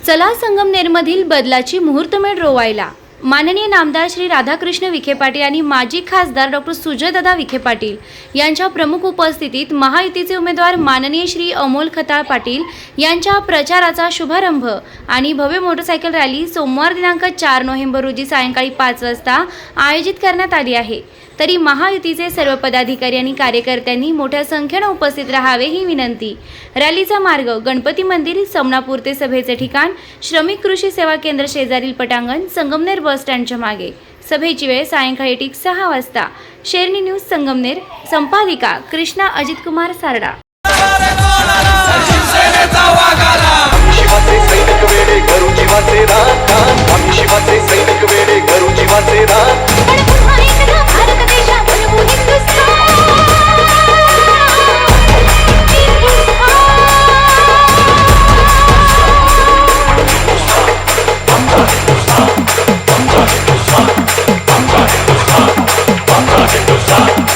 चला संगमनेरमधील बदलाची मुहूर्तमेढ रोवायला. माननीय नामदार श्री राधाकृष्ण विखे पाटील आणि माजी खासदार डॉक्टर सुजयदादा विखे पाटील यांच्या प्रमुख उपस्थितीत महायुतीचे उमेदवार माननीय श्री अमोल खताळ पाटील यांच्या प्रचाराचा शुभारंभ आणि भव्य मोटरसायकल रॅली सोमवार दिनांक 4 नोव्हेंबर रोजी सायंकाळी 5 वाजता आयोजित करण्यात आली आहे. तरी महायुतीचे सर्व पदाधिकारी आणि कार्यकर्त्यांनी मोठ्या संख्येने उपस्थित राहावे ही विनंती. रॅलीचा मार्ग गणपती मंदिर, समनापूर ते सभेचे ठिकाण श्रमिक कृषी सेवा केंद्र शेजारील पटांगण, संगमनेर बस स्टँडच्या मागे. सभेची वेळ सायंकाळी 6 वाजता. शेरनी न्यूज संगमनेर. संपादिका कृष्णा अजित कुमार सारडा.